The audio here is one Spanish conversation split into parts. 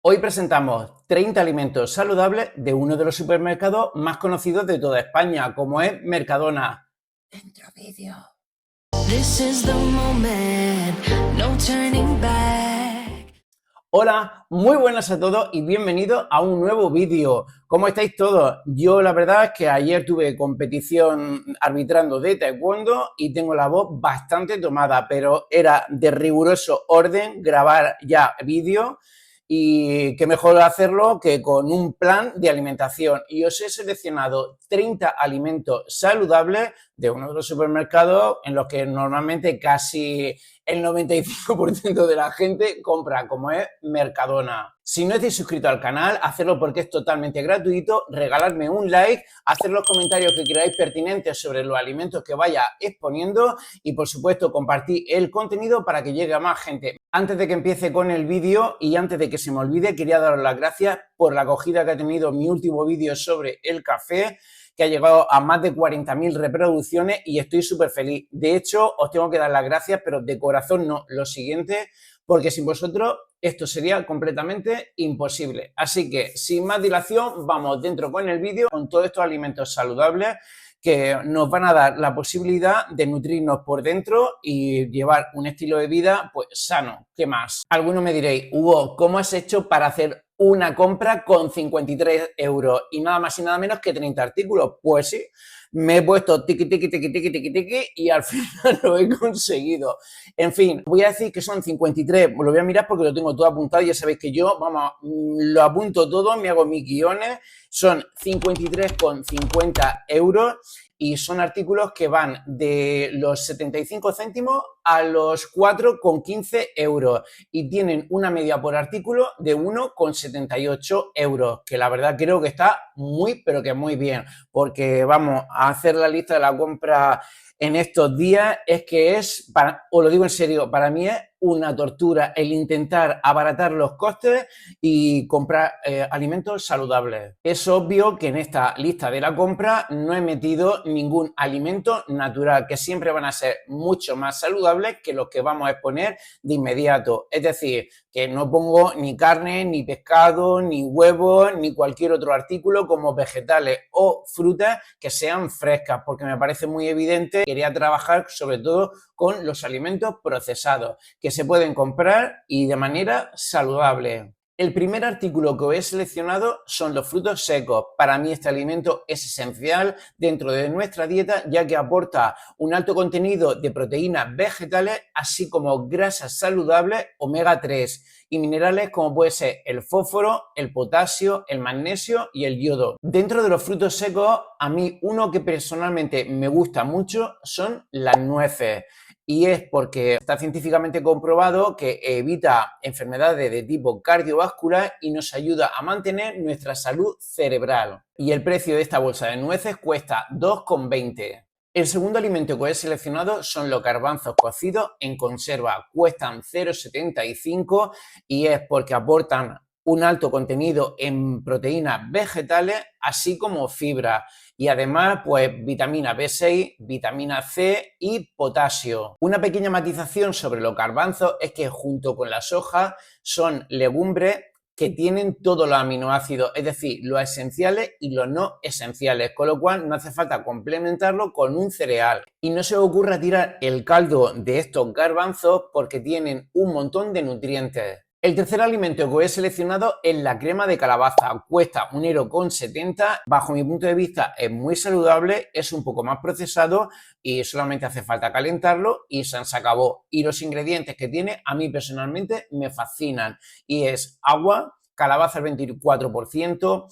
Hoy presentamos 30 alimentos saludables de uno de los supermercados más conocidos de toda España, como es Mercadona. Dentro vídeo. This is the moment, no turning back. Hola, muy buenas a todos y bienvenidos a un nuevo vídeo. ¿Cómo estáis todos? Yo la verdad es que ayer tuve competición arbitrando de taekwondo y tengo la voz bastante tomada, pero era de riguroso orden grabar ya vídeo. Y qué mejor hacerlo que con un plan de alimentación. Y os he seleccionado 30 alimentos saludables de uno de los supermercados en los que normalmente casi el 95% de la gente compra, como es Mercadona. Si no estáis suscritos al canal, hacedlo porque es totalmente gratuito, regaladme un like, hacer los comentarios que creáis pertinentes sobre los alimentos que vaya exponiendo y por supuesto compartir el contenido para que llegue a más gente. Antes de que empiece con el vídeo y antes de que se me olvide, quería daros las gracias por la acogida que ha tenido mi último vídeo sobre el café, que ha llegado a más de 40.000 reproducciones y estoy súper feliz. De hecho, os tengo que dar las gracias, pero de corazón no, lo siguiente, porque sin vosotros esto sería completamente imposible. Así que, sin más dilación, vamos dentro con el vídeo, con todos estos alimentos saludables que nos van a dar la posibilidad de nutrirnos por dentro y llevar un estilo de vida pues sano. ¿Qué más? Algunos me diréis, Hugo, ¿cómo has hecho para hacer una compra con 53 euros y nada más y nada menos que 30 artículos? Pues sí, me he puesto tiqui, tiqui, tiqui, tiqui, tiqui, tiqui y al final lo he conseguido. En fin, voy a decir que son 53, lo voy a mirar porque lo tengo todo apuntado, ya sabéis que yo, vamos, lo apunto todo, me hago mis guiones, son 53,50 euros y son artículos que van de los 75 céntimos a los 4,15 euros y tienen una media por artículo de 1,78 euros, que la verdad creo que está muy, pero que muy bien, porque vamos a hacer la lista de la compra en estos días, es que es, os lo digo en serio, para mí es una tortura el intentar abaratar los costes y comprar alimentos saludables. Es obvio que en esta lista de la compra no he metido ningún alimento natural, que siempre van a ser mucho más saludables que los que vamos a exponer de inmediato. Es decir, que no pongo ni carne, ni pescado, ni huevos, ni cualquier otro artículo como vegetales o frutas que sean frescas, porque me parece muy evidente. Quería trabajar sobre todo con los alimentos procesados, que se pueden comprar y de manera saludable. El primer artículo que os he seleccionado son los frutos secos. Para mí este alimento es esencial dentro de nuestra dieta, ya que aporta un alto contenido de proteínas vegetales, así como grasas saludables omega 3 y minerales como puede ser el fósforo, el potasio, el magnesio y el yodo. Dentro de los frutos secos, a mí uno que personalmente me gusta mucho son las nueces. Y es porque está científicamente comprobado que evita enfermedades de tipo cardiovascular y nos ayuda a mantener nuestra salud cerebral. Y el precio de esta bolsa de nueces cuesta 2,20. El segundo alimento que he seleccionado son los garbanzos cocidos en conserva. Cuestan 0,75 y es porque aportan un alto contenido en proteínas vegetales, así como fibra. Y además, pues vitamina B6, vitamina C y potasio. Una pequeña matización sobre los garbanzos es que junto con la soja son legumbres que tienen todos los aminoácidos, es decir, los esenciales y los no esenciales, con lo cual no hace falta complementarlo con un cereal. Y no se os ocurra tirar el caldo de estos garbanzos porque tienen un montón de nutrientes. El tercer alimento que he seleccionado es la crema de calabaza. Cuesta 1,70 €. Bajo mi punto de vista es muy saludable, es un poco más procesado y solamente hace falta calentarlo y se acabó. Y los ingredientes que tiene a mí personalmente me fascinan. Y es agua, calabaza al 24%,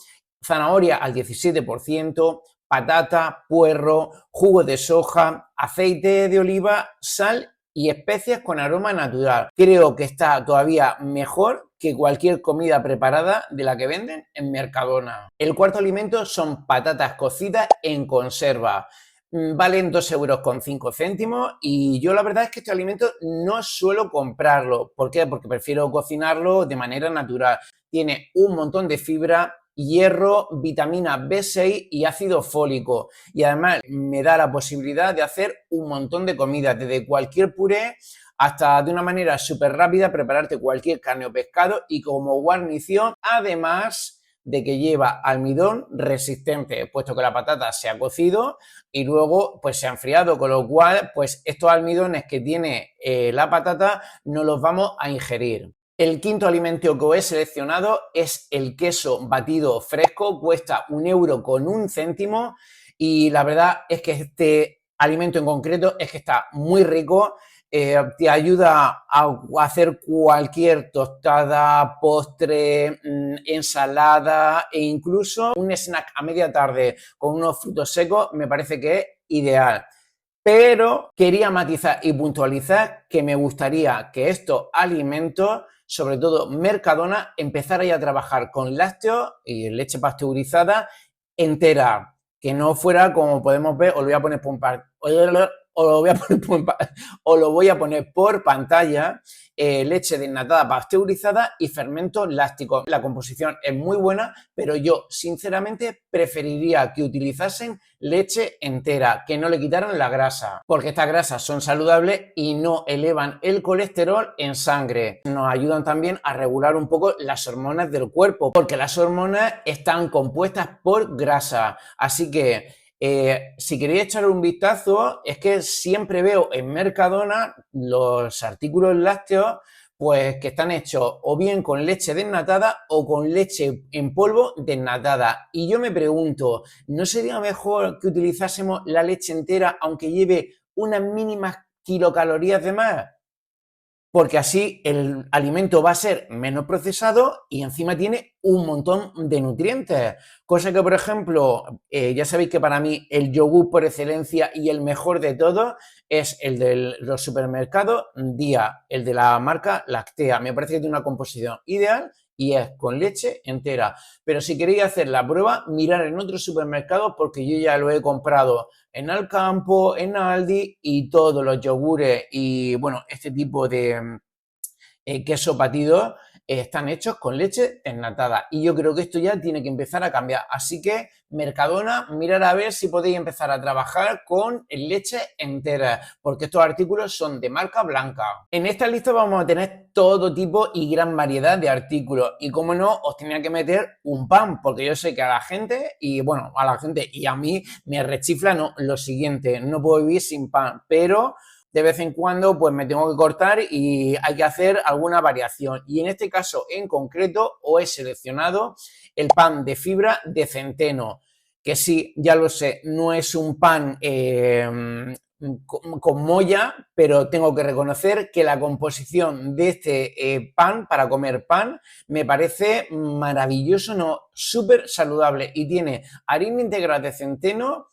zanahoria al 17%, patata, puerro, jugo de soja, aceite de oliva, sal y especias con aroma natural. Creo que está todavía mejor que cualquier comida preparada de la que venden en Mercadona. El cuarto alimento son patatas cocidas en conserva. Valen 2,05 € y yo la verdad es que este alimento no suelo comprarlo. ¿Por qué? Porque prefiero cocinarlo de manera natural. Tiene un montón de fibra hierro, vitamina B6 y ácido fólico. Y además me da la posibilidad de hacer un montón de comidas, desde cualquier puré hasta de una manera súper rápida prepararte cualquier carne o pescado, y como guarnición, además de que lleva almidón resistente, puesto que la patata se ha cocido y luego pues se ha enfriado, con lo cual pues estos almidones que tiene la patata no los vamos a ingerir. El quinto alimento que os he seleccionado es el queso batido fresco, cuesta 1,01 € y la verdad es que este alimento en concreto es que está muy rico. Te ayuda a hacer cualquier tostada, postre, ensalada e incluso un snack a media tarde con unos frutos secos, me parece que es ideal. Pero quería matizar y puntualizar que me gustaría que estos alimentos, sobre todo Mercadona, empezara ya a trabajar con lácteos y leche pasteurizada entera, que no fuera como podemos ver. Os lo voy a poner por pantalla, leche desnatada pasteurizada y fermentos lácticos. La composición es muy buena, pero yo sinceramente preferiría que utilizasen leche entera, que no le quitaran la grasa, porque estas grasas son saludables y no elevan el colesterol en sangre. Nos ayudan también a regular un poco las hormonas del cuerpo, porque las hormonas están compuestas por grasa. Así que si queréis echar un vistazo, es que siempre veo en Mercadona los artículos lácteos pues que están hechos o bien con leche desnatada o con leche en polvo desnatada. Y yo me pregunto, ¿no sería mejor que utilizásemos la leche entera aunque lleve unas mínimas kilocalorías de más? Porque así el alimento va a ser menos procesado y encima tiene un montón de nutrientes. Cosa que, por ejemplo, ya sabéis que para mí el yogur por excelencia y el mejor de todos es el de los supermercados Día, el de la marca Lactea. Me parece que tiene una composición ideal y es con leche entera. Pero si queréis hacer la prueba, mirar en otros supermercados, porque yo ya lo he comprado en Alcampo, en Aldi, y todos los yogures y bueno, este tipo de queso batido están hechos con leche desnatada, y yo creo que esto ya tiene que empezar a cambiar. Así que Mercadona, mirar a ver si podéis empezar a trabajar con leche entera, porque estos artículos son de marca blanca. En esta lista vamos a tener todo tipo y gran variedad de artículos, y como no, os tenía que meter un pan, porque yo sé que a la gente y a mí me rechifla lo siguiente: no puedo vivir sin pan, pero de vez en cuando pues me tengo que cortar y hay que hacer alguna variación. Y en este caso en concreto os he seleccionado el pan de fibra de centeno, que sí, ya lo sé, no es un pan con molla, pero tengo que reconocer que la composición de este pan para comer pan me parece maravilloso, no, súper saludable, y tiene harina integral de centeno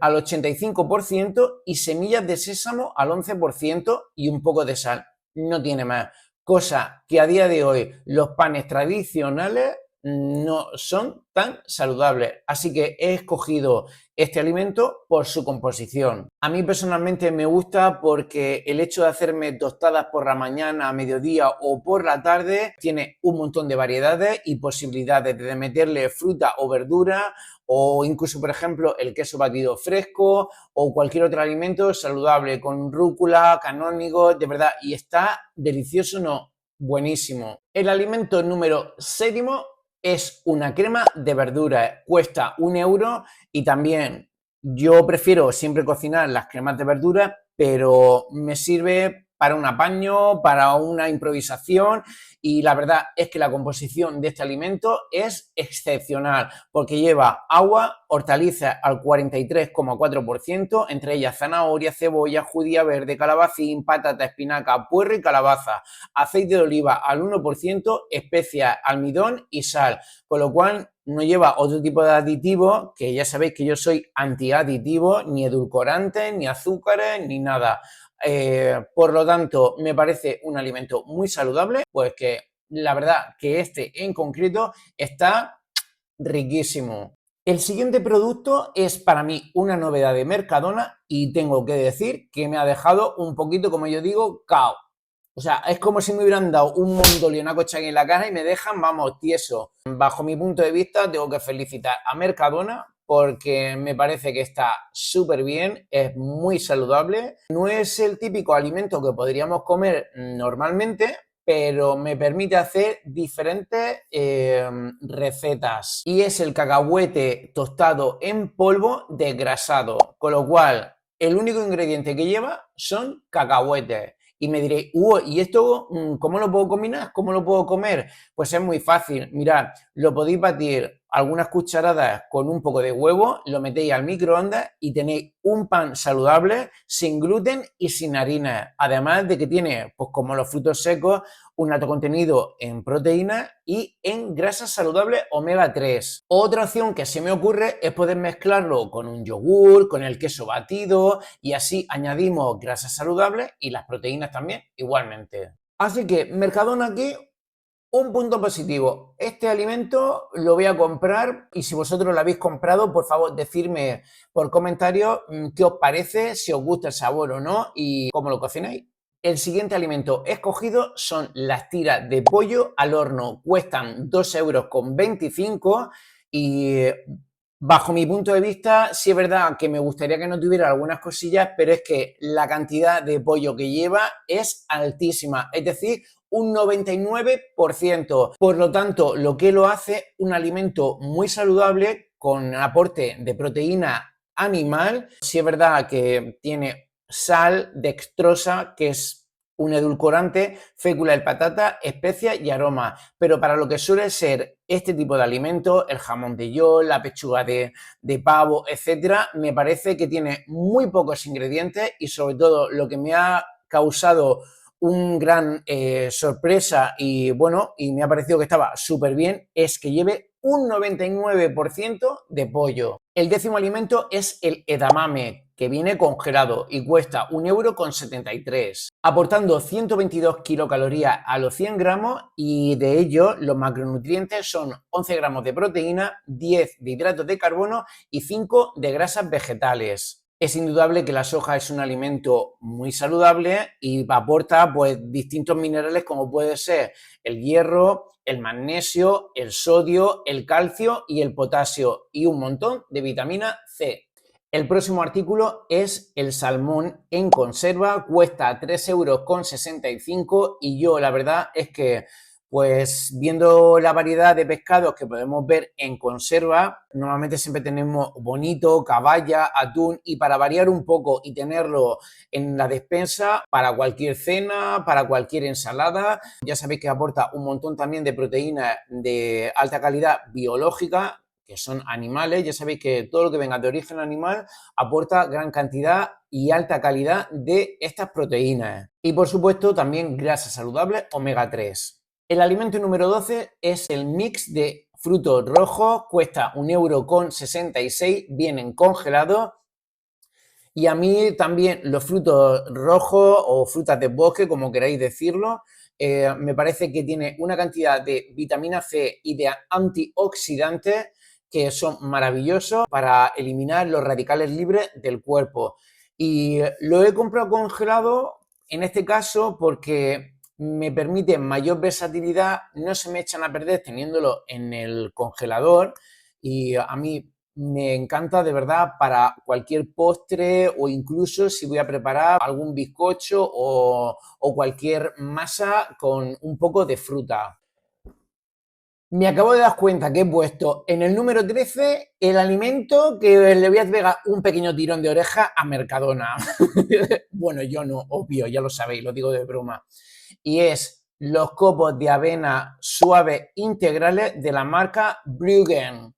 al 85% y semillas de sésamo al 11% y un poco de sal. No tiene más. Cosa que a día de hoy los panes tradicionales no son tan saludables. Así que he escogido este alimento por su composición. A mí personalmente me gusta porque el hecho de hacerme tostadas por la mañana, a mediodía o por la tarde tiene un montón de variedades y posibilidades de meterle fruta o verdura, o incluso, por ejemplo, el queso batido fresco o cualquier otro alimento saludable con rúcula, canónigo, de verdad, y está delicioso, no, buenísimo. El alimento número 7 es una crema de verduras, cuesta 1 € y también yo prefiero siempre cocinar las cremas de verduras, pero me sirve para un apaño, para una improvisación, y la verdad es que la composición de este alimento es excepcional porque lleva agua, hortalizas al 43,4%, entre ellas zanahoria, cebolla, judía verde, calabacín, patata, espinaca, puerro y calabaza, aceite de oliva al 1%, especias, almidón y sal, con lo cual no lleva otro tipo de aditivos, que ya sabéis que yo soy antiaditivo, ni edulcorantes, ni azúcares, ni nada. Por lo tanto, me parece un alimento muy saludable, pues que la verdad que este en concreto está riquísimo. El siguiente producto es para mí una novedad de Mercadona y tengo que decir que me ha dejado un poquito, como yo digo, cao. O sea, es como si me hubieran dado un mondolionaco aquí en la cara y me dejan, vamos, tieso. Bajo mi punto de vista, tengo que felicitar a Mercadona porque me parece que está súper bien, es muy saludable. No es el típico alimento que podríamos comer normalmente, pero me permite hacer diferentes recetas. Y es el cacahuete tostado en polvo desgrasado, con lo cual el único ingrediente que lleva son cacahuetes. Y me diréis, ¿y esto cómo lo puedo combinar? ¿Cómo lo puedo comer? Pues es muy fácil. Mirad, lo podéis batir algunas cucharadas con un poco de huevo, lo metéis al microondas y tenéis un pan saludable, sin gluten y sin harina. Además de que tiene, pues como los frutos secos, un alto contenido en proteínas y en grasas saludables omega 3. Otra opción que se me ocurre es poder mezclarlo con un yogur, con el queso batido y así añadimos grasas saludables y las proteínas también igualmente. Así que Mercadona aquí, un punto positivo. Este alimento lo voy a comprar y si vosotros lo habéis comprado, por favor, decidme por comentarios qué os parece, si os gusta el sabor o no y cómo lo cocináis. El siguiente alimento escogido son las tiras de pollo al horno. Cuestan 2,25 € y bajo mi punto de vista, sí es verdad que me gustaría que no tuviera algunas cosillas, pero es que la cantidad de pollo que lleva es altísima. Es decir, un 99%. Por lo tanto, lo que lo hace un alimento muy saludable con aporte de proteína animal. Sí es verdad que tiene sal, dextrosa, que es un edulcorante, fécula de patata, especias y aroma. Pero para lo que suele ser este tipo de alimentos, el jamón de york, la pechuga de pavo, etcétera, me parece que tiene muy pocos ingredientes y sobre todo lo que me ha causado un gran sorpresa y bueno, y me ha parecido que estaba súper bien, es que lleve un 99% de pollo. El décimo alimento es el edamame, que viene congelado y cuesta 1,73 €, aportando 122 kilocalorías a los 100 gramos y de ello los macronutrientes son 11 gramos de proteína, 10 de hidratos de carbono y 5 de grasas vegetales. Es indudable que la soja es un alimento muy saludable y aporta pues, distintos minerales como puede ser el hierro, el magnesio, el sodio, el calcio y el potasio y un montón de vitamina C. El próximo artículo es el salmón en conserva, cuesta 3,65 € y yo la verdad es que pues viendo la variedad de pescados que podemos ver en conserva, normalmente siempre tenemos bonito, caballa, atún y para variar un poco y tenerlo en la despensa para cualquier cena, para cualquier ensalada, ya sabéis que aporta un montón también de proteínas de alta calidad biológica, que son animales, ya sabéis que todo lo que venga de origen animal aporta gran cantidad y alta calidad de estas proteínas. Y por supuesto también grasas saludables omega 3. El alimento número 12 es el mix de frutos rojos, cuesta 1,66 €, vienen congelados. Y a mí también los frutos rojos o frutas de bosque, como queráis decirlo, me parece que tiene una cantidad de vitamina C y de antioxidantes que son maravillosos para eliminar los radicales libres del cuerpo. Y lo he comprado congelado en este caso porque me permite mayor versatilidad, no se me echan a perder teniéndolo en el congelador y a mí me encanta de verdad para cualquier postre o incluso si voy a preparar algún bizcocho o cualquier masa con un poco de fruta. Me acabo de dar cuenta que he puesto en el número 13 el alimento que le voy a pegar un pequeño tirón de oreja a Mercadona. Bueno, yo no, obvio, ya lo sabéis, lo digo de broma. Y es los copos de avena suaves integrales de la marca Bruggen.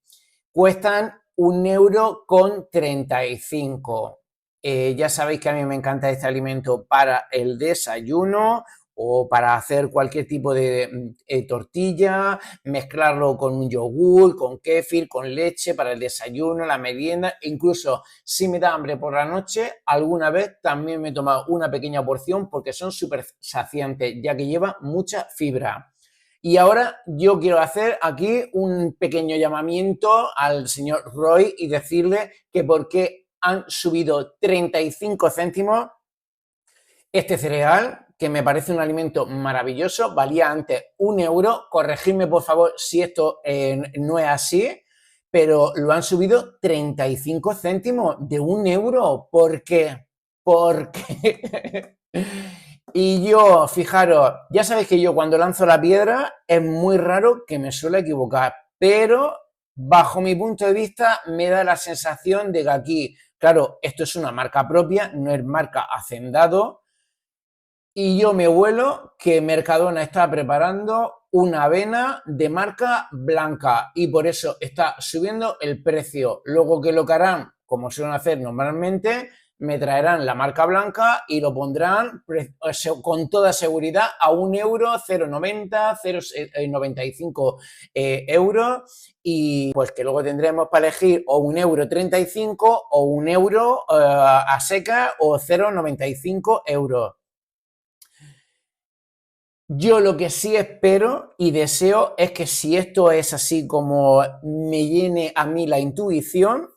Cuestan 1,35 €. Ya sabéis que a mí me encanta este alimento para el desayuno o para hacer cualquier tipo de tortilla, mezclarlo con un yogur, con kéfir, con leche para el desayuno, la merienda, incluso si me da hambre por la noche, alguna vez también me he tomado una pequeña porción porque son súper saciantes, ya que lleva mucha fibra. Y ahora yo quiero hacer aquí un pequeño llamamiento al señor Roy y decirle que por qué han subido 35 céntimos este cereal, que me parece un alimento maravilloso, valía antes 1 euro, corregidme por favor si esto no es así, pero lo han subido 35 céntimos de 1 euro. ¿Por qué? Porque... Y yo, fijaros, ya sabéis que yo cuando lanzo la piedra es muy raro que me suele equivocar, pero bajo mi punto de vista me da la sensación de que aquí, claro, esto es una marca propia, no es marca Hacendado, y yo me huelo que Mercadona está preparando una avena de marca blanca y por eso está subiendo el precio. Luego que lo que harán, como suelen hacer normalmente, me traerán la marca blanca y lo pondrán con toda seguridad a 1 euro, 0,90, 0,95 euros, y pues que luego tendremos para elegir o 1,35 € o 1 euro a seca o 0,95 euros. Yo lo que sí espero y deseo es que si esto es así como me llene a mí la intuición,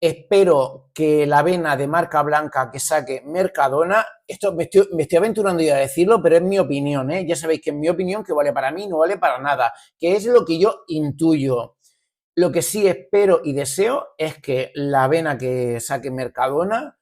espero que la avena de marca blanca que saque Mercadona, esto me estoy aventurando ya a decirlo, pero es mi opinión, ¿eh? Ya sabéis que es mi opinión, que vale para mí, no vale para nada, que es lo que yo intuyo. Lo que sí espero y deseo es que la avena que saque Mercadona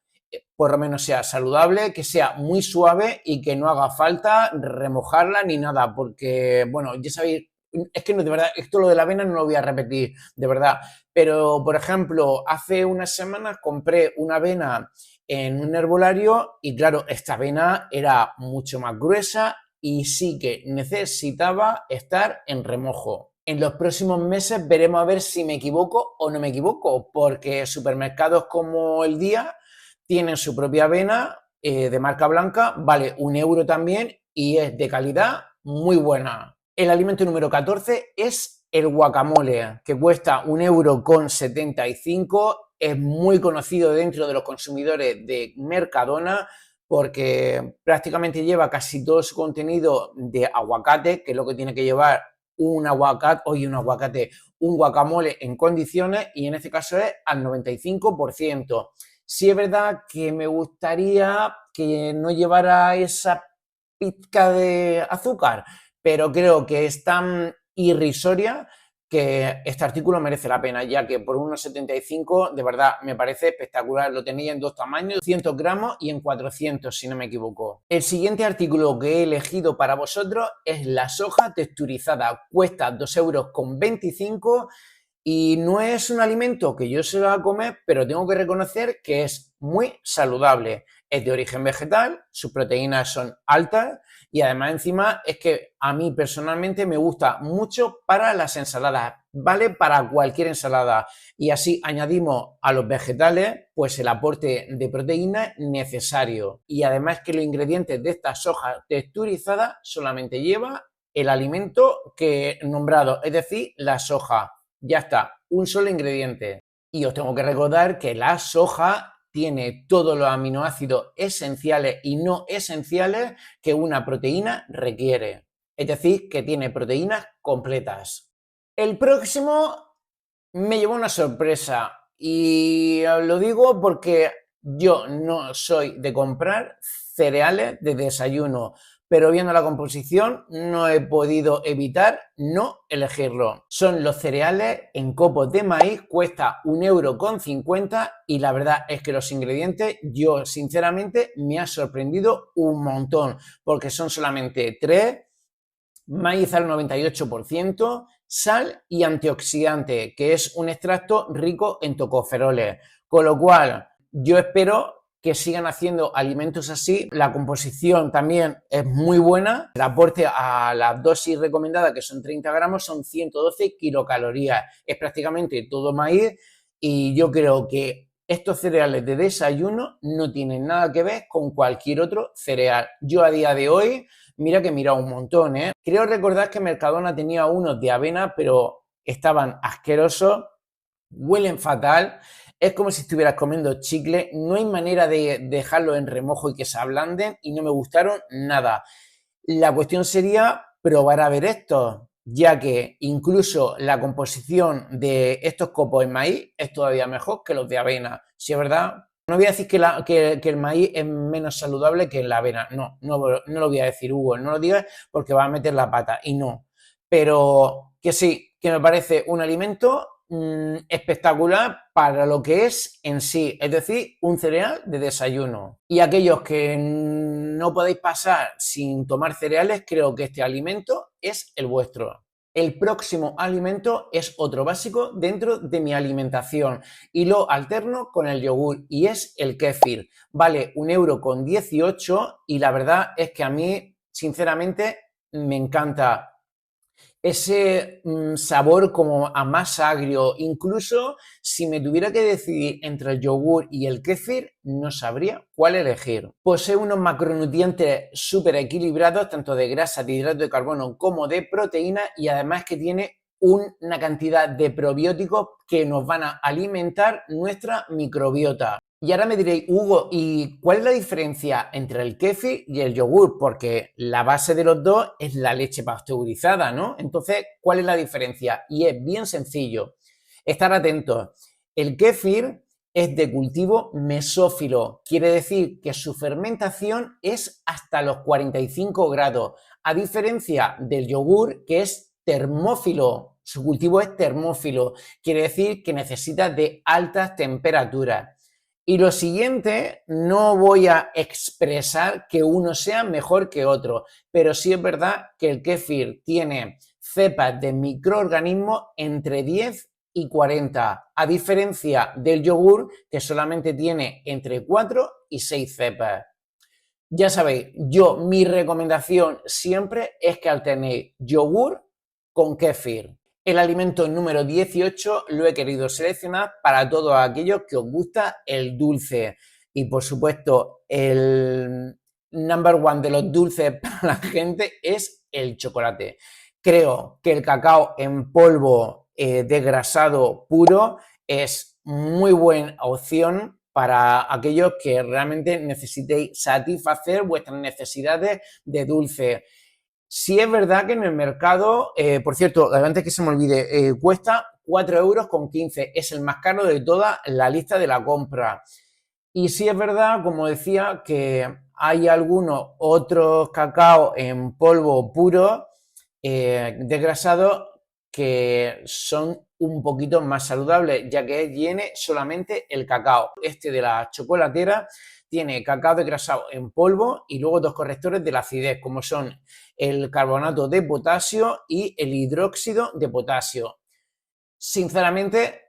por lo menos sea saludable, que sea muy suave y que no haga falta remojarla ni nada, porque, bueno, ya sabéis, es que no, de verdad, esto lo de la avena no lo voy a repetir, de verdad, pero, por ejemplo, hace unas semanas compré una avena en un herbolario y, claro, esta avena era mucho más gruesa y sí que necesitaba estar en remojo. En los próximos meses veremos a ver si me equivoco o no me equivoco, porque supermercados como El Día tienen su propia avena de marca blanca, vale 1 euro también y es de calidad muy buena. El alimento número 14 es el guacamole, que cuesta 1,75 €, es muy conocido dentro de los consumidores de Mercadona porque prácticamente lleva casi todo su contenido de aguacate, que es lo que tiene que llevar un aguacate, un guacamole en condiciones, y en este caso es al 95%. Sí es verdad que me gustaría que no llevara esa pizca de azúcar, pero creo que es tan irrisoria que este artículo merece la pena, ya que por 1,75 de verdad me parece espectacular. Lo tenéis en dos tamaños, 200 gramos y en 400, si no me equivoco. El siguiente artículo que he elegido para vosotros es la soja texturizada. Cuesta 2,25 € y no es un alimento que yo se va a comer, pero tengo que reconocer que es muy saludable. Es de origen vegetal, sus proteínas son altas y además encima es que a mí personalmente me gusta mucho para las ensaladas, vale para cualquier ensalada, y así añadimos a los vegetales pues el aporte de proteína necesario, y además que los ingredientes de esta soja texturizada solamente lleva el alimento que he nombrado, es decir, la soja. Ya está, un solo ingrediente. Y os tengo que recordar que la soja tiene todos los aminoácidos esenciales y no esenciales que una proteína requiere. Es decir, que tiene proteínas completas. El próximo me llevó una sorpresa y lo digo porque yo no soy de comprar cereales de desayuno, pero viendo la composición no he podido evitar no elegirlo. Son los cereales en copos de maíz, cuesta 1,50 € y la verdad es que los ingredientes yo sinceramente me ha sorprendido un montón, porque son solamente 3: maíz al 98%, sal y antioxidante, que es un extracto rico en tocoferoles. Con lo cual, yo espero que sigan haciendo alimentos así. La composición también es muy buena. El aporte a la dosis recomendada, que son 30 gramos, son 112 kilocalorías. Es prácticamente todo maíz y yo creo que estos cereales de desayuno no tienen nada que ver con cualquier otro cereal. Yo a día de hoy, mira que he mirado un montón, ¿eh? Creo recordar que Mercadona tenía unos de avena, pero estaban asquerosos, huelen fatal, es como si estuvieras comiendo chicle, no hay manera de dejarlo en remojo y que se ablanden y no me gustaron nada. La cuestión sería probar a ver esto, ya que incluso la composición de estos copos en maíz es todavía mejor que los de avena. Si es verdad No voy a decir que el maíz es menos saludable que la avena. No, no lo voy a decir, Hugo. No lo digas porque va a meter la pata. Y no. Pero que sí, que me parece un alimento espectacular para lo que es en sí. Es decir, un cereal de desayuno. Y aquellos que no podéis pasar sin tomar cereales, creo que este alimento es el vuestro. El próximo alimento es otro básico dentro de mi alimentación y lo alterno con el yogur y es el kéfir. Vale 1,18 € y la verdad es que a mí, sinceramente, me encanta ese sabor como a más agrio. Incluso si me tuviera que decidir entre el yogur y el kéfir, no sabría cuál elegir. Posee unos macronutrientes súper equilibrados, tanto de grasa, de hidrato de carbono como de proteína, y además que tiene una cantidad de probióticos que nos van a alimentar nuestra microbiota. Y ahora me diréis, Hugo, ¿y cuál es la diferencia entre el kéfir y el yogur? Porque la base de los dos es la leche pasteurizada, ¿no? Entonces, ¿cuál es la diferencia? Y es bien sencillo. Estar atentos. El kéfir es de cultivo mesófilo. Quiere decir que su fermentación es hasta los 45 grados, a diferencia del yogur, que es termófilo. Su cultivo es termófilo. Quiere decir que necesita de altas temperaturas. Y lo siguiente, no voy a expresar que uno sea mejor que otro, pero sí es verdad que el kéfir tiene cepas de microorganismos entre 10 y 40, a diferencia del yogur que solamente tiene entre 4 y 6 cepas. Ya sabéis, mi recomendación siempre es que alternéis yogur con kéfir. El alimento número 18 lo he querido seleccionar para todos aquellos que os gusta el dulce. Y por supuesto, el number one de los dulces para la gente es el chocolate. Creo que el cacao en polvo desgrasado puro es muy buena opción para aquellos que realmente necesitéis satisfacer vuestras necesidades de dulce. Sí es verdad que en el mercado, por cierto, antes que se me olvide, cuesta 4,15 €, es el más caro de toda la lista de la compra. Y sí es verdad, como decía, que hay algunos otros cacao en polvo puro, desgrasados, que son un poquito más saludables, ya que tiene solamente el cacao. Este de la chocolatera tiene cacao desgrasado en polvo y luego dos correctores de la acidez, como son el carbonato de potasio y el hidróxido de potasio. Sinceramente,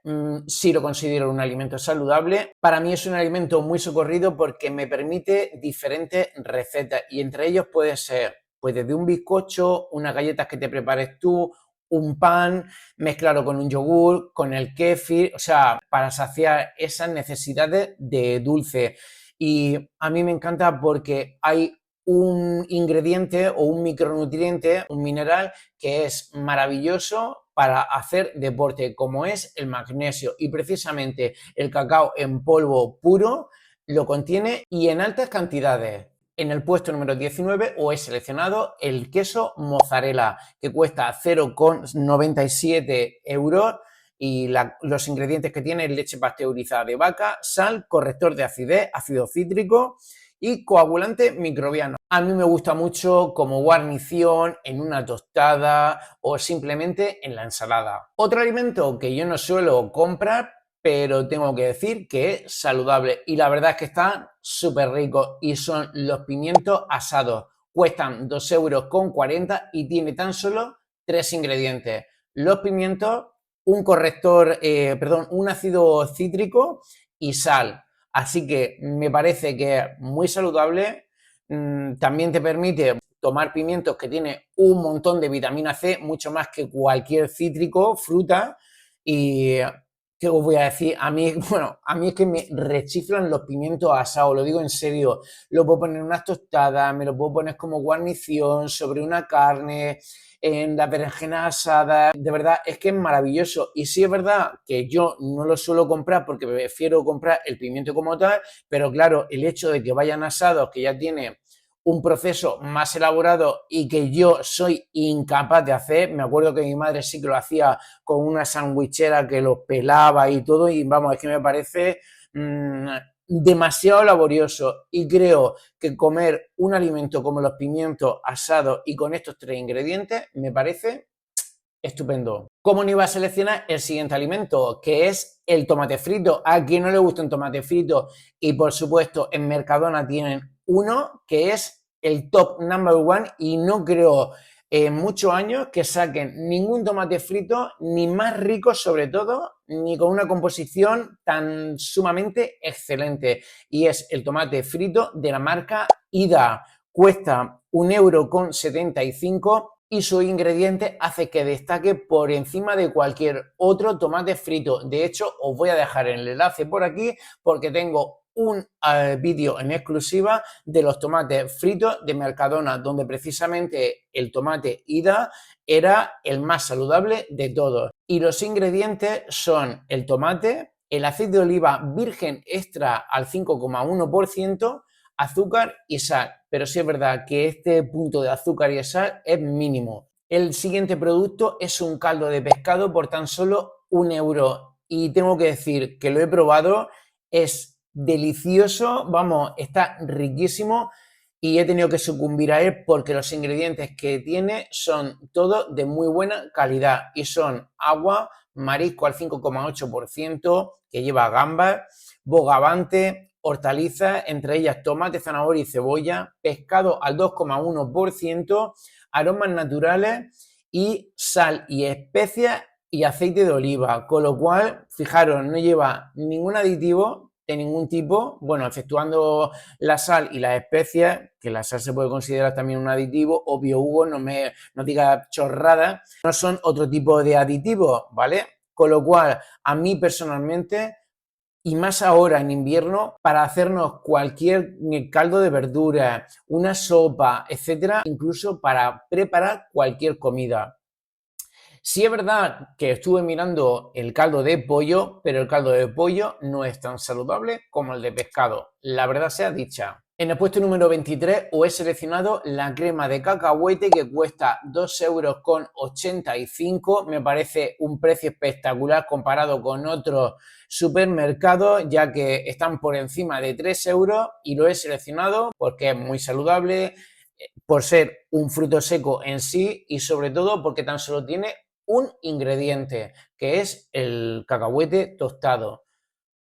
sí lo considero un alimento saludable. Para mí es un alimento muy socorrido porque me permite diferentes recetas y entre ellos puede ser pues desde un bizcocho, unas galletas que te prepares tú, un pan, mezclarlo con un yogur, con el kéfir, o sea, para saciar esas necesidades de dulce. Y a mí me encanta porque hay un ingrediente o un micronutriente, un mineral que es maravilloso para hacer deporte, como es el magnesio, y precisamente el cacao en polvo puro lo contiene y en altas cantidades. En el puesto número 19 os he seleccionado el queso mozzarella, que cuesta 0,97 € y los ingredientes que tiene: leche pasteurizada de vaca, sal, corrector de acidez, ácido cítrico y coagulante microbiano. A mí me gusta mucho como guarnición en una tostada o simplemente en la ensalada. Otro alimento que yo no suelo comprar, pero tengo que decir que es saludable y la verdad es que están súper ricos, y son los pimientos asados. Cuestan 2,40 € y tiene tan solo 3 ingredientes: los pimientos, un un ácido cítrico y sal. Así que me parece que es muy saludable. También te permite tomar pimientos que tiene un montón de vitamina C, mucho más que cualquier cítrico, fruta. Y ¿qué os voy a decir? A mí, bueno, a mí es que me rechiflan los pimientos asados, lo digo en serio. Lo puedo poner en unas tostadas, me lo puedo poner como guarnición sobre una carne, en la berenjena asada. De verdad, es que es maravilloso. Y sí es verdad que yo no lo suelo comprar porque prefiero comprar el pimiento como tal, pero claro, el hecho de que vayan asados, que ya tiene un proceso más elaborado y que yo soy incapaz de hacer. Me acuerdo que mi madre sí que lo hacía con una sandwichera que los pelaba y todo, y vamos, es que me parece demasiado laborioso y creo que comer un alimento como los pimientos asados y con estos 3 ingredientes me parece estupendo. ¿Cómo no iba a seleccionar el siguiente alimento? Que es el tomate frito. A quien no le gusta un tomate frito, y por supuesto en Mercadona tienen uno que es el top number one, y no creo en muchos años que saquen ningún tomate frito ni más rico, sobre todo, ni con una composición tan sumamente excelente, y es el tomate frito de la marca Ida. Cuesta 1,75 € y su ingrediente hace que destaque por encima de cualquier otro tomate frito. De hecho, os voy a dejar el enlace por aquí porque tengo un vídeo en exclusiva de los tomates fritos de Mercadona, donde precisamente el tomate Ida era el más saludable de todos. Y los ingredientes son el tomate, el aceite de oliva virgen extra al 5,1%, azúcar y sal, pero sí es verdad que este punto de azúcar y sal es mínimo. El siguiente producto es un caldo de pescado por tan solo 1 € y tengo que decir que lo he probado, es delicioso, vamos, está riquísimo y he tenido que sucumbir a él porque los ingredientes que tiene son todos de muy buena calidad y son agua, marisco al 5,8% que lleva gambas, bogavante, hortalizas, entre ellas tomate, zanahoria y cebolla, pescado al 2,1%, aromas naturales y sal y especias y aceite de oliva, con lo cual, fijaros, no lleva ningún aditivo de ningún tipo, bueno, exceptuando la sal y las especias, que la sal se puede considerar también un aditivo, obvio Hugo, no diga chorradas, no son otro tipo de aditivos, ¿vale? Con lo cual, a mí personalmente, y más ahora en invierno, para hacernos cualquier caldo de verduras, una sopa, etcétera, incluso para preparar cualquier comida. Sí es verdad que estuve mirando el caldo de pollo, pero el caldo de pollo no es tan saludable como el de pescado, la verdad sea dicha. En el puesto número 23 os he seleccionado la crema de cacahuete que cuesta 2,85 €. Me parece un precio espectacular comparado con otros supermercados, ya que están por encima de 3 € y lo he seleccionado porque es muy saludable, por ser un fruto seco en sí y sobre todo porque tan solo tiene un ingrediente, que es el cacahuete tostado.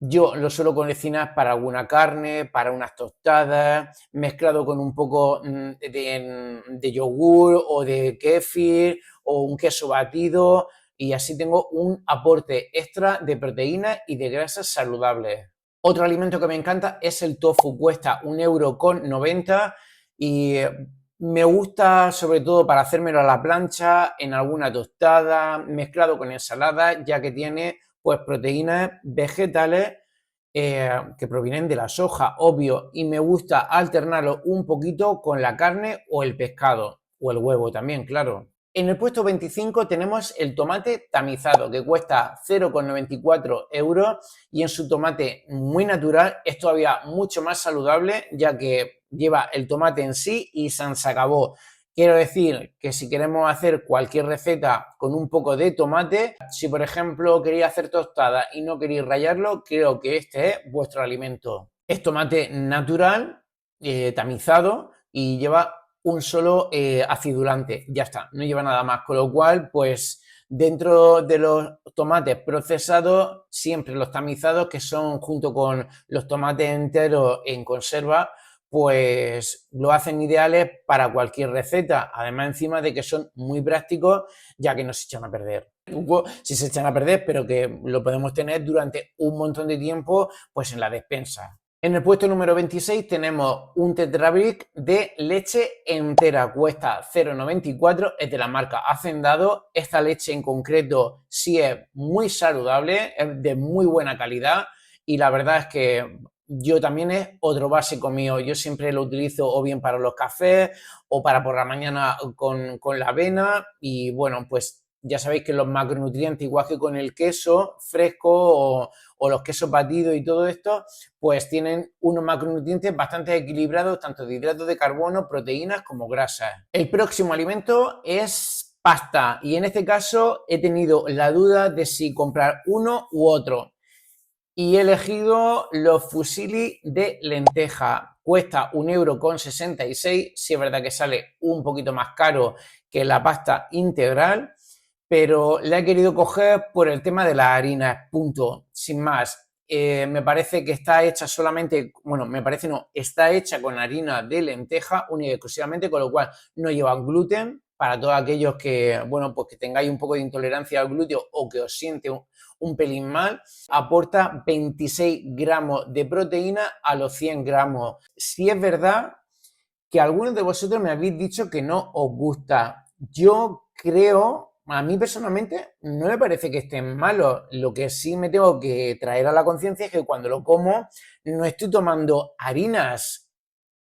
Yo lo suelo cocinar para alguna carne, para unas tostadas, mezclado con un poco de yogur o de kéfir o un queso batido, y así tengo un aporte extra de proteínas y de grasas saludables. Otro alimento que me encanta es el tofu, cuesta 1,90 € y me gusta sobre todo para hacérmelo a la plancha, en alguna tostada, mezclado con ensalada, ya que tiene pues proteínas vegetales que provienen de la soja, obvio, y me gusta alternarlo un poquito con la carne o el pescado, o el huevo también, claro. En el puesto 25 tenemos el tomate tamizado, que cuesta 0,94 € y en su tomate muy natural es todavía mucho más saludable, ya que lleva el tomate en sí y se acabó. Quiero decir que si queremos hacer cualquier receta con un poco de tomate, si por ejemplo queréis hacer tostada y no queréis rallarlo, creo que este es vuestro alimento. Es tomate natural, tamizado y lleva un solo acidulante, ya está, no lleva nada más, con lo cual pues dentro de los tomates procesados, siempre los tamizados, que son junto con los tomates enteros en conserva, pues lo hacen ideales para cualquier receta, además encima de que son muy prácticos, ya que no se echan a perder. Si se echan a perder, pero que lo podemos tener durante un montón de tiempo pues en la despensa. En el puesto número 26 tenemos un Tetra Brick de leche entera, cuesta 0,94 €, es de la marca Hacendado. Esta leche en concreto sí es muy saludable, es de muy buena calidad y la verdad es que yo también es otro básico mío. Yo siempre lo utilizo o bien para los cafés o para por la mañana con la avena y bueno, pues ya sabéis que los macronutrientes, igual que con el queso fresco o los quesos batidos y todo esto, pues tienen unos macronutrientes bastante equilibrados, tanto de hidratos de carbono, proteínas como grasas. El próximo alimento es pasta y en este caso he tenido la duda de si comprar uno u otro. Y he elegido los fusilli de lenteja. Cuesta 1,66 €. Sí es verdad que sale un poquito más caro que la pasta integral, pero la he querido coger por el tema de las harinas, punto, sin más. Me parece que está hecha solamente, bueno, me parece no, está hecha con harina de lenteja única y exclusivamente, con lo cual no llevan gluten. Para todos aquellos que, bueno, pues que tengáis un poco de intolerancia al gluten o que os siente un pelín mal, aporta 26 gramos de proteína a los 100 gramos. Si es verdad que algunos de vosotros me habéis dicho que no os gusta. Yo creo, a mí personalmente, no me parece que estén malos. Lo que sí me tengo que traer a la conciencia es que cuando lo como no estoy tomando harinas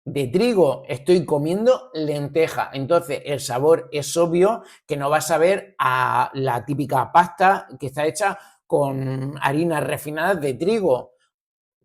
de trigo, estoy comiendo lenteja. Entonces el sabor es obvio que no va a saber a la típica pasta que está hecha con harinas refinadas de trigo.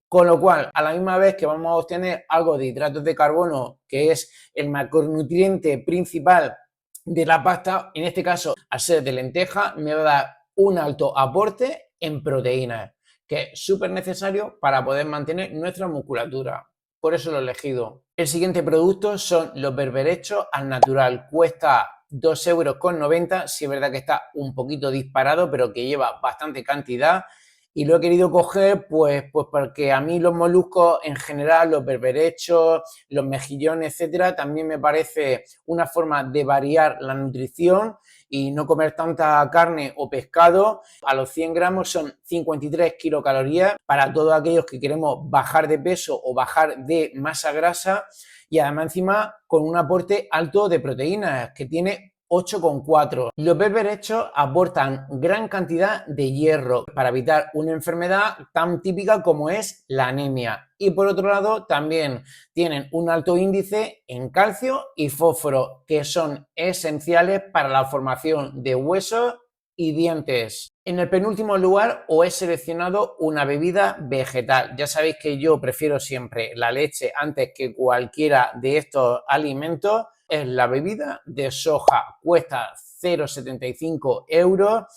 Con lo cual, a la misma vez que vamos a obtener algo de hidratos de carbono, que es el macronutriente principal de la pasta, en este caso, al ser de lenteja, me va a dar un alto aporte en proteínas, que es súper necesario para poder mantener nuestra musculatura. Por eso lo he elegido. El siguiente producto son los berberechos al natural. Cuesta 2,90 €. Sí es verdad que está un poquito disparado, pero que lleva bastante cantidad. Y lo he querido coger pues porque a mí los moluscos en general, los berberechos, los mejillones, etcétera, también me parece una forma de variar la nutrición y no comer tanta carne o pescado. A los 100 gramos son 53 kilocalorías para todos aquellos que queremos bajar de peso o bajar de masa grasa, y además encima con un aporte alto de proteínas que tiene 8,4. Los berberechos aportan gran cantidad de hierro para evitar una enfermedad tan típica como es la anemia. Y por otro lado, también tienen un alto índice en calcio y fósforo, que son esenciales para la formación de huesos y dientes. En el penúltimo lugar os he seleccionado una bebida vegetal. Ya sabéis que yo prefiero siempre la leche antes que cualquiera de estos alimentos. Es la bebida de soja, cuesta 0,75 €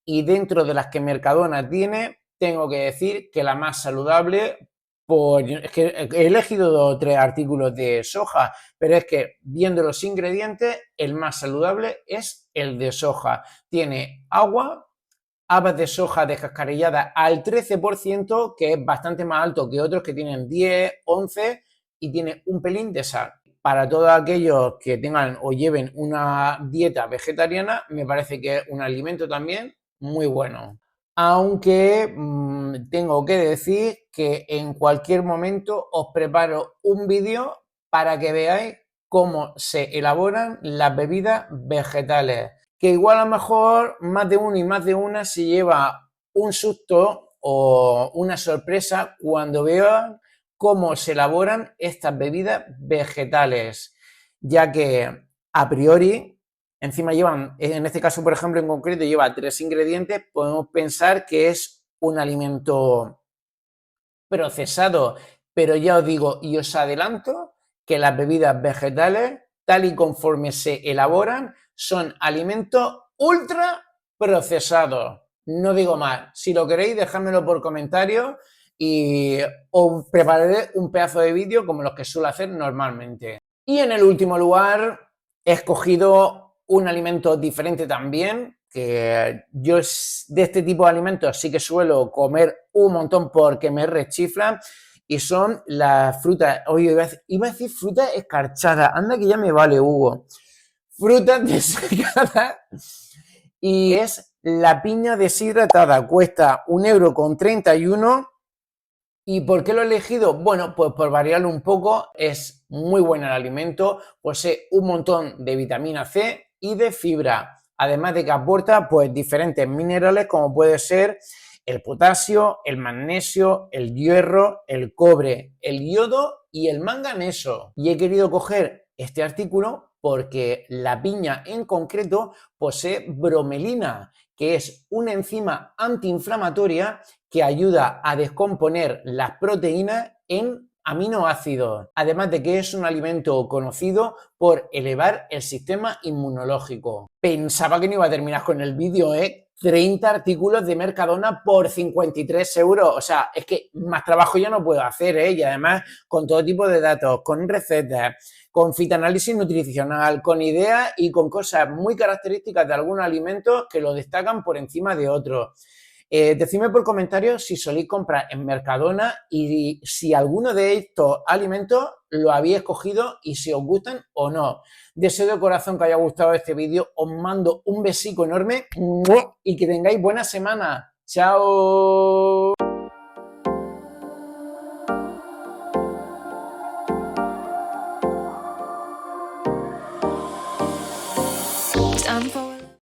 y dentro de las que Mercadona tiene, tengo que decir que la más saludable, es que he elegido 2 o 3 artículos de soja, pero es que viendo los ingredientes, el más saludable es el de soja. Tiene agua, habas de soja descascaralladas al 13%, que es bastante más alto que otros que tienen 10, 11, y tiene un pelín de sal. Para todos aquellos que tengan o lleven una dieta vegetariana, me parece que es un alimento también muy bueno. Aunque tengo que decir que en cualquier momento os preparo un vídeo para que veáis cómo se elaboran las bebidas vegetales. Que igual a lo mejor más de uno y más de una se lleva un susto o una sorpresa cuando vean cómo se elaboran estas bebidas vegetales, ya que a priori encima llevan, en este caso por ejemplo en concreto lleva 3 ingredientes, podemos pensar que es un alimento procesado, pero ya os digo y os adelanto que las bebidas vegetales, tal y conforme se elaboran, son alimentos ultra procesados. No digo más. Si lo queréis, dejádmelo por comentarios y os prepararé un pedazo de vídeo como los que suelo hacer normalmente. Y en el último lugar, he escogido un alimento diferente también, que yo de este tipo de alimentos sí que suelo comer un montón porque me rechiflan, y son las frutas, oye, iba a decir frutas escarchadas, anda que ya me vale, Hugo. Frutas desecadas, y es la piña deshidratada, cuesta 1,31 €. ¿Y por qué lo he elegido? Bueno, pues por variarlo un poco, es muy bueno el alimento, posee un montón de vitamina C y de fibra, además de que aporta pues diferentes minerales como puede ser el potasio, el magnesio, el hierro, el cobre, el yodo y el manganeso. Y he querido coger este artículo porque la piña en concreto posee bromelina, que es una enzima antiinflamatoria que ayuda a descomponer las proteínas en aminoácidos, además de que es un alimento conocido por elevar el sistema inmunológico. Pensaba que no iba a terminar con el vídeo, 30 artículos de Mercadona por 53 euros. O sea, es que más trabajo yo no puedo hacer, ¿eh? Y además con todo tipo de datos, con recetas, con fitoanálisis nutricional, con ideas y con cosas muy características de algunos alimentos que lo destacan por encima de otros. Decidme por comentarios si soléis comprar en Mercadona y si alguno de estos alimentos lo habéis escogido y si os gustan o no. Deseo de corazón que haya gustado este vídeo. Os mando un besico enorme y que tengáis buena semana. ¡Chao! Time for